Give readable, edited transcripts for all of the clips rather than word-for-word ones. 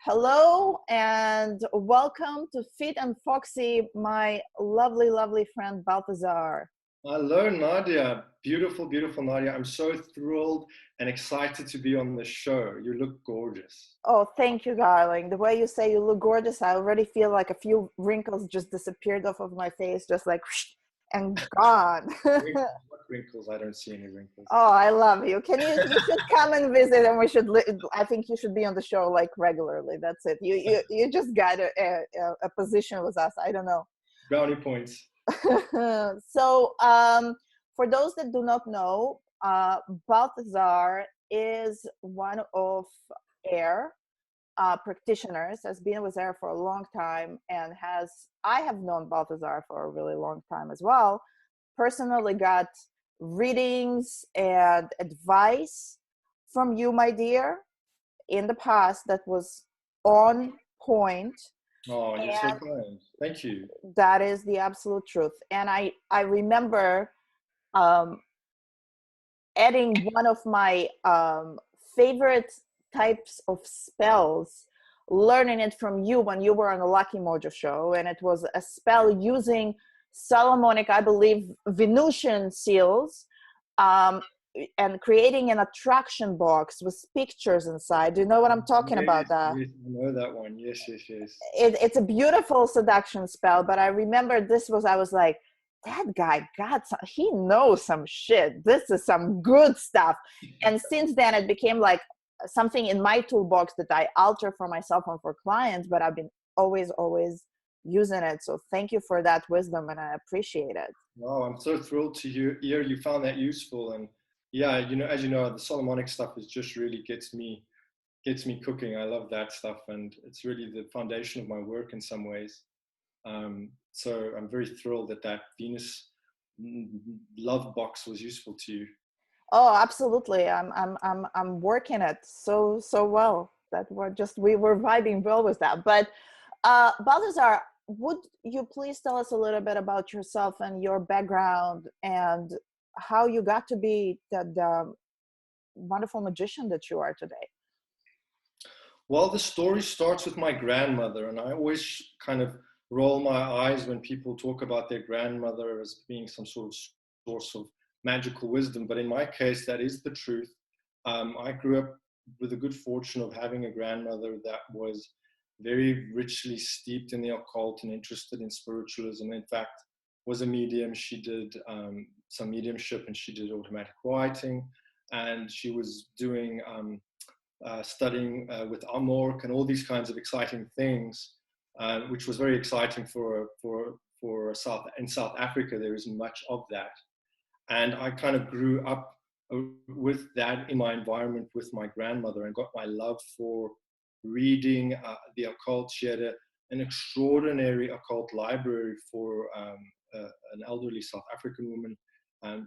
Hello and welcome to Fit and Foxy, my lovely, lovely friend Balthazar. Hello, Nadia. Beautiful, beautiful Nadia. I'm so thrilled and excited to be on the show. You look gorgeous. Oh, thank you, darling. The way you say you look gorgeous, I already feel like a few wrinkles just disappeared off of my face, just like whoosh, and gone. Wrinkles? What wrinkles? I don't see any wrinkles. Oh, I love you. You should come and visit, and I think you should be on the show like regularly. That's it. You just got a position with us. I don't know. Brownie points. So, for those that do not know, Balthazar is one of AIR practitioners, has been with AIR for a long time, and I have known Balthazar for a really long time as well. Personally got readings and advice from you, my dear, in the past that was on point. Oh, you're so kind. Thank you. That is the absolute truth. And I remember um, adding one of my favorite types of spells, learning it from you when you were on the Lucky Mojo show. And it was a spell using Solomonic, I believe, Venusian seals, and creating an attraction box with pictures inside. Do you know what I'm talking about? That? Yes, I know that one. Yes, yes, yes. It's a beautiful seduction spell, but I remember I was like, that guy he knows some shit. This is some good stuff. And since then it became like something in my toolbox that I alter for myself and for clients, but I've been always using it. So thank you for that wisdom, and I appreciate it. Wow, I'm so thrilled to hear you found that useful. And yeah, as you know, the Solomonic stuff is just really gets me cooking. I love that stuff, and it's really the foundation of my work in some ways. So I'm very thrilled that Venus love box was useful to you. Oh, absolutely. I'm working it so well that we were vibing well with that. But Balthazar, would you please tell us a little bit about yourself and your background and how you got to be the wonderful magician that you are today? Well, the story starts with my grandmother, and I always kind of roll my eyes when people talk about their grandmother as being some sort of source of magical wisdom. But in my case, that is the truth. I grew up with the good fortune of having a grandmother that was very richly steeped in the occult and interested in spiritualism. In fact, was a medium. She did some mediumship, and she did automatic writing, and she was doing studying with Amork and all these kinds of exciting things, which was very exciting for in South Africa. There isn't much of that, and I kind of grew up with that in my environment with my grandmother, and got my love for reading the occult. She had an extraordinary occult library for an elderly South African woman.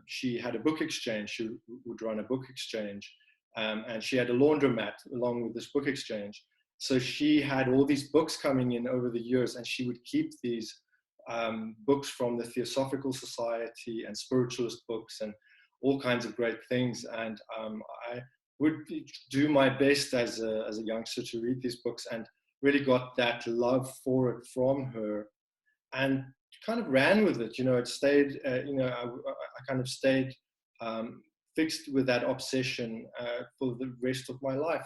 She had a book exchange. She would run a book exchange. And she had a laundromat along with this book exchange. So she had all these books coming in over the years, and she would keep these books from the Theosophical Society and spiritualist books and all kinds of great things. And I would do my best as a youngster to read these books, and really got that love for it from her, and kind of ran with it. It stayed, I kind of stayed fixed with that obsession for the rest of my life.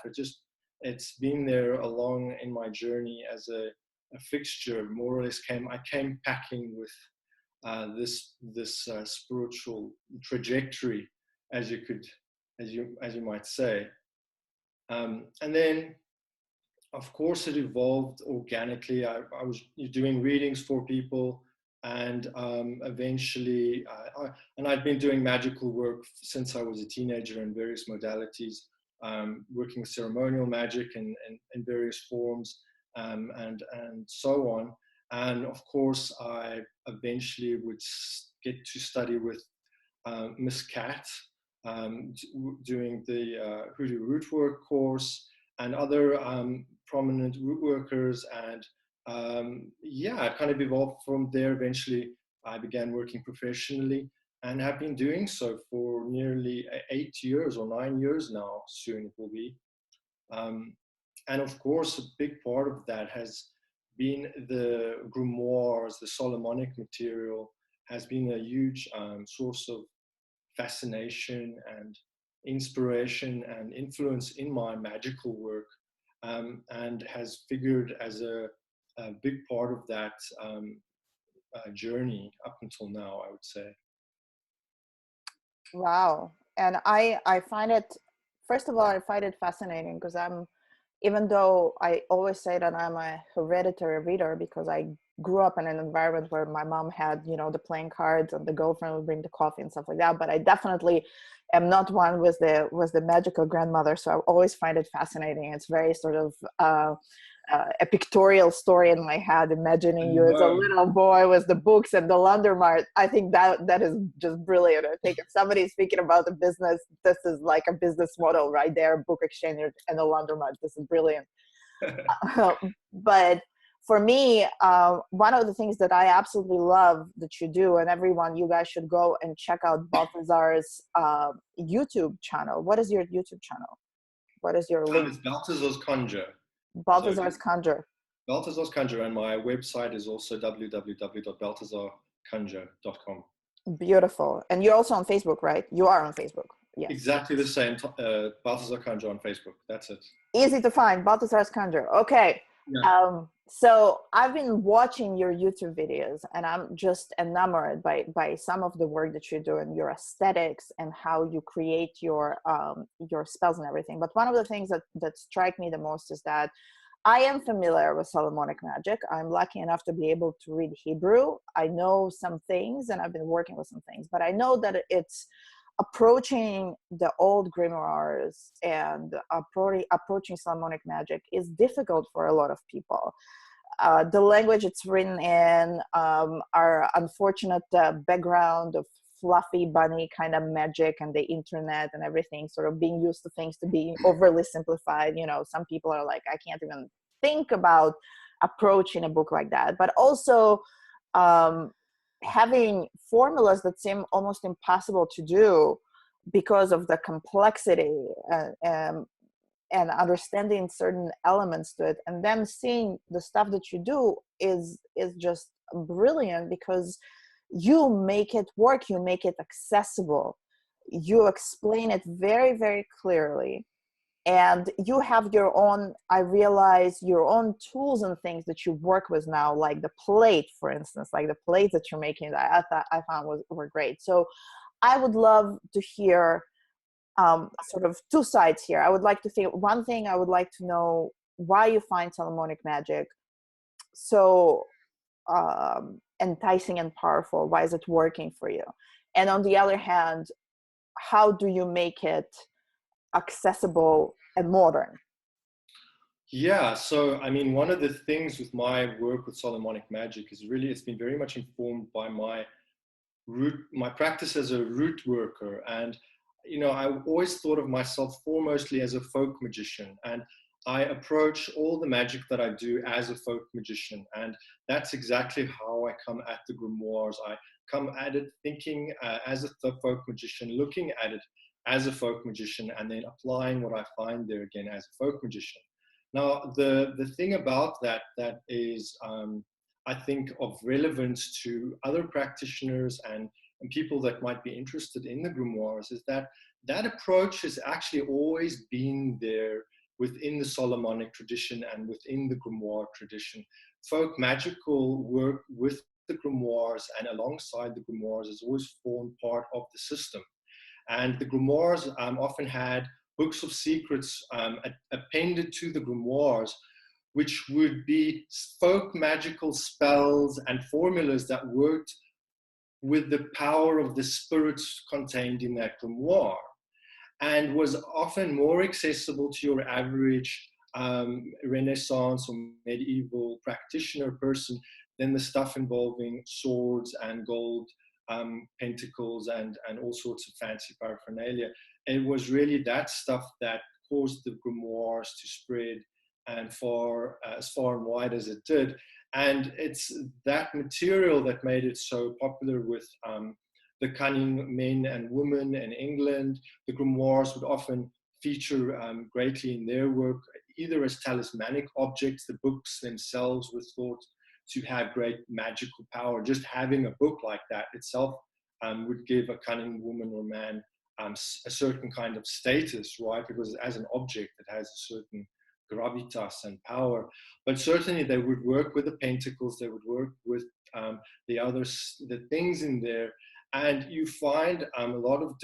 It's been there along in my journey as a fixture. More or less I came packing with this spiritual trajectory, as you might say. And then, of course, it evolved organically. I was doing readings for people, and eventually, and I'd been doing magical work since I was a teenager in various modalities, working with ceremonial magic in various forms, and so on. And of course, I eventually would get to study with Miss Cat, doing the Hoodoo Root Work course, and other prominent root workers. And it kind of evolved from there. Eventually, I began working professionally, and have been doing so for nearly 8 years or 9 years now. Soon it will be. And of course, a big part of that has been the grimoires, the Solomonic material has been a huge source of fascination and inspiration and influence in my magical work, and has figured as a big part of that journey up until now, I would say. Wow. And I find it, first of all, I find it fascinating because even though I always say that I'm a hereditary reader because I grew up in an environment where my mom had, the playing cards and the girlfriend would bring the coffee and stuff like that, but I definitely am not one with the magical grandmother. So I always find it fascinating. It's very sort of a pictorial story in my head, imagining you as a little boy with the books and the laundromat. I think that is just brilliant. I think if somebody's speaking about a business, this is like a business model right there: book exchange and a laundromat. This is brilliant. But for me, one of the things that I absolutely love that you do, and everyone, you guys should go and check out Balthazar's YouTube channel. What is your YouTube channel? What is your link? It's Balthazar's Conjure. So Balthazar's Conjure. Balthazar's Conjure, and my website is also www.balthazarconjure.com. Beautiful. And you're also on Facebook, right? You are on Facebook. Yes. Exactly the same. Balthazar Conjure on Facebook. That's it. Easy to find. Balthazar's Conjure. Okay. Yeah. So I've been watching your YouTube videos and I'm just enamored by some of the work that you do and your aesthetics and how you create your spells and everything. But one of the things that strike me the most is that I am familiar with Solomonic magic. I'm lucky enough to be able to read Hebrew. I know some things and I've been working with some things, but I know that it's approaching the old grimoires and approaching Solomonic magic is difficult for a lot of people. The language it's written in, our unfortunate background of fluffy bunny kind of magic and the internet and everything sort of being used to things to be overly simplified. Some people are like, I can't even think about approaching a book like that. But also having formulas that seem almost impossible to do because of the complexity and understanding certain elements to it, and then seeing the stuff that you do is just brilliant because you make it work, you make it accessible, you explain it very, very clearly, and you have your own, I realize, your own tools and things that you work with now, like the plate, for instance, like the plate that you're making that I found were great. So I would love to hear sort of two sides here. I would like to think, one thing, I would like to know why you find Solomonic magic so enticing and powerful. Why is it working for you? And on the other hand, how do you make it accessible and modern? Yeah, so I mean, one of the things with my work with Solomonic magic is really it's been very much informed by my practice as a root worker. And I always thought of myself foremostly as a folk magician, and I approach all the magic that I do as a folk magician, and that's exactly how I come at the grimoires. I come at it thinking as a folk magician, looking at it as a folk magician, and then applying what I find there again as a folk magician. Now, the thing about that is, I think, of relevance to other practitioners and people that might be interested in the grimoires is that approach has actually always been there within the Solomonic tradition and within the grimoire tradition. Folk magical work with the grimoires and alongside the grimoires has always formed part of the system. And the grimoires often had books of secrets appended to the grimoires, which would be folk magical spells and formulas that worked with the power of the spirits contained in that grimoire, and was often more accessible to your average Renaissance or medieval practitioner person than the stuff involving swords and gold pentacles and all sorts of fancy paraphernalia. It was really that stuff that caused the grimoires to spread and as far and wide as it did. And it's that material that made it so popular with the cunning men and women in England. The grimoires would often feature greatly in their work, either as talismanic objects. The books themselves were thought to have great magical power. Just having a book like that itself would give a cunning woman or man a certain kind of status, right? Because as an object, it has a certain gravitas and power. But certainly they would work with the pentacles, they would work with the things in there. And you find a lot of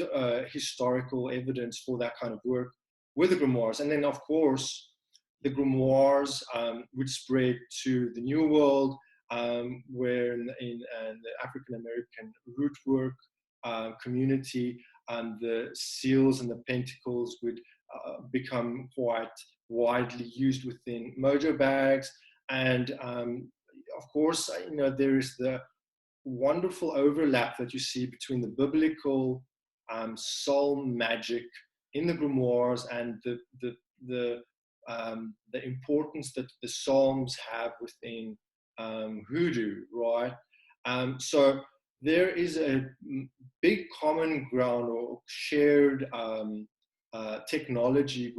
historical evidence for that kind of work with the grimoires. And then, of course, the grimoires would spread to the New World, where in the African American root work community, the seals and the pentacles would become quite widely used within mojo bags. And of course, there is the wonderful overlap that you see between the biblical soul magic in the grimoires and the importance that the Psalms have within hoodoo, right? So there is a big common ground or shared technology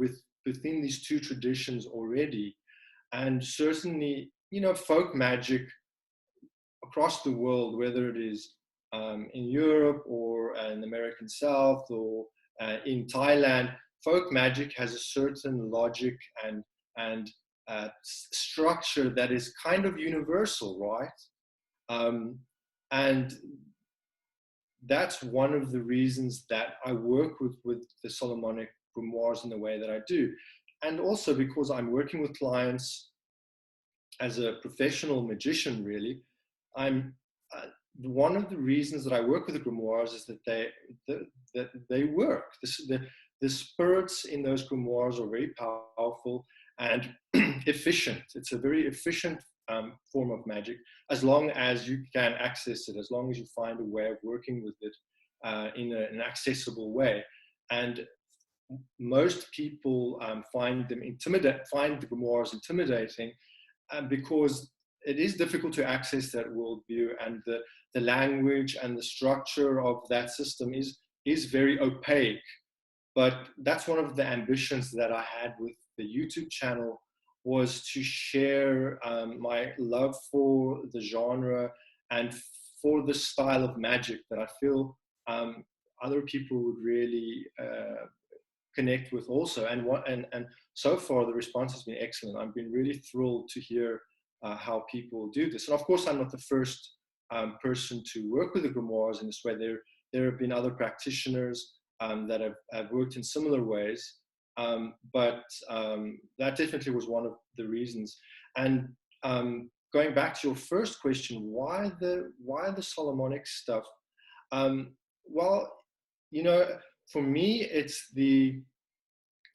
within these two traditions already. And certainly, folk magic across the world, whether it is in Europe or in the American South or in Thailand, folk magic has a certain logic and structure that is kind of universal, right? And that's one of the reasons that I work with the Solomonic grimoires in the way that I do. And also because I'm working with clients as a professional magician, really, I'm one of the reasons that I work with the grimoires is that they work. The spirits in those grimoires are very powerful and efficient. It's a very efficient form of magic, as long as you can access it, as long as you find a way of working with it in an accessible way. And most people find the grimoires intimidating, because it is difficult to access that worldview, and the language and the structure of that system is very opaque. But that's one of the ambitions that I had with the YouTube channel, was to share my love for the genre and for the style of magic that I feel other people would really connect with also. And so far the response has been excellent. I've been really thrilled to hear how people do this. And of course, I'm not the first person to work with the grimoires in this way. There have been other practitioners that have worked in similar ways, but that definitely was one of the reasons. And going back to your first question, why the Solomonic stuff? Well, for me, it's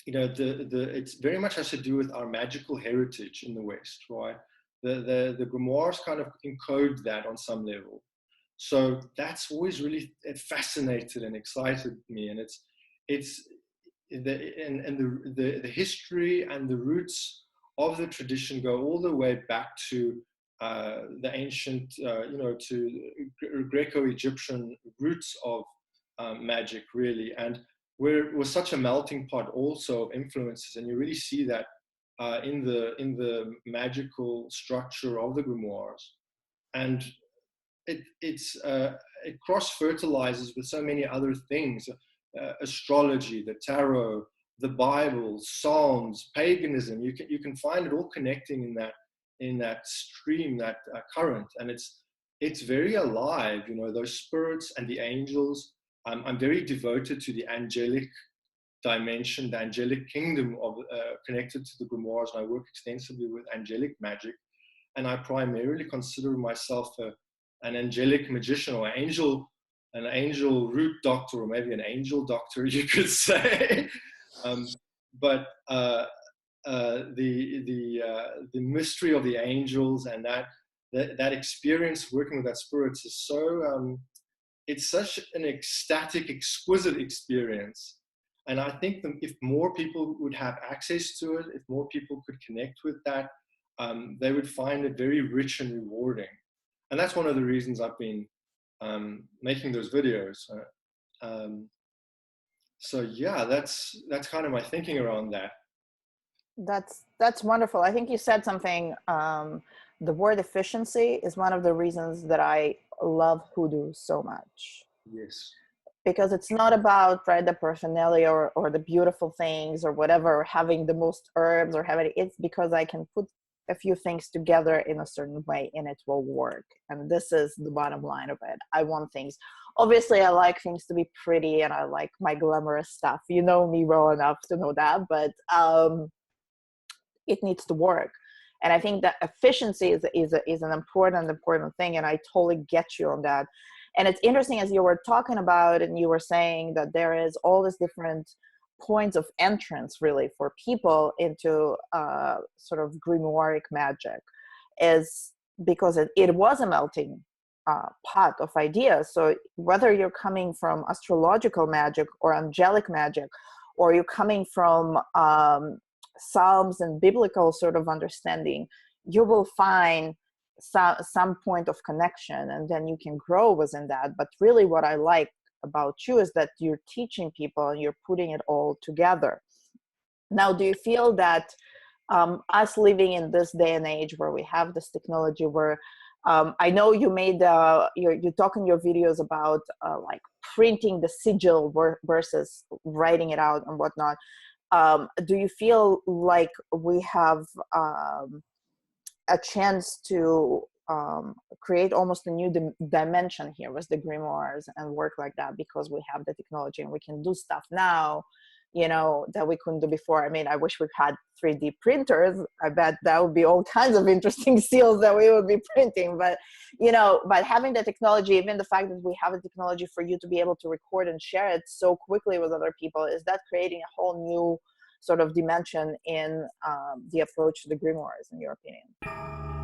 it's very much has to do with our magical heritage in the West, right? The grimoires kind of encode that on some level. So that's always really, it fascinated and excited me. And the history and the roots of the tradition go all the way back to the ancient, to Greco-Egyptian roots of magic, really. And we're such a melting pot also of influences, and you really see that in the magical structure of the grimoires. And it cross-fertilizes with so many other things, astrology, the tarot, the Bible, Psalms, paganism. You can find it all connecting in that stream, that current, and it's very alive. Those spirits and the angels. I'm very devoted to the angelic dimension, the angelic kingdom of connected to the grimoires, and I work extensively with angelic magic. And I primarily consider myself an angelic magician, or an angel root doctor, or maybe an angel doctor, you could say. But the mystery of the angels and that experience working with that spirits is so it's such an ecstatic, exquisite experience. And I think if more people would have access to it, if more people could connect with that, they would find it very rich and rewarding. And that's one of the reasons I've been making those videos. So yeah, that's kind of my thinking around that. That's wonderful. I think you said something. The word efficiency is one of the reasons that I love hoodoo so much, Yes. because it's not about, right, the paraphernalia or the beautiful things or whatever, having the most herbs or having, it's because I can put a few things together in a certain way and it will work. And this is the bottom line of it. I want things, obviously I like things to be pretty and I like my glamorous stuff, you know me well enough to know that, but it needs to work. And I think that efficiency is an important thing, and I totally get you on that. And it's interesting, as you were talking about and you were saying that there is all these different points of entrance really for people into sort of grimoire magic, is because it was a melting pot of ideas. So whether you're coming from astrological magic or angelic magic, or you're coming from Psalms and biblical sort of understanding, you will find some point of connection, and then you can grow within that. But really what I like about you is that you're teaching people and you're putting it all together. Now, do you feel that us living in this day and age where we have this technology, where I know you made you talk in your videos about like printing the sigil versus writing it out and whatnot, do you feel like we have a chance to create almost a new dimension here with the grimoires and work like that, because we have the technology and we can do stuff now, you know, that we couldn't do before? I mean, I wish we had 3D printers. I bet that would be all kinds of interesting seals that we would be printing. But, you know, but having the technology, even the fact that we have a technology for you to be able to record and share it so quickly with other people, is that creating a whole new sort of dimension in the approach to the grimoires, in your opinion?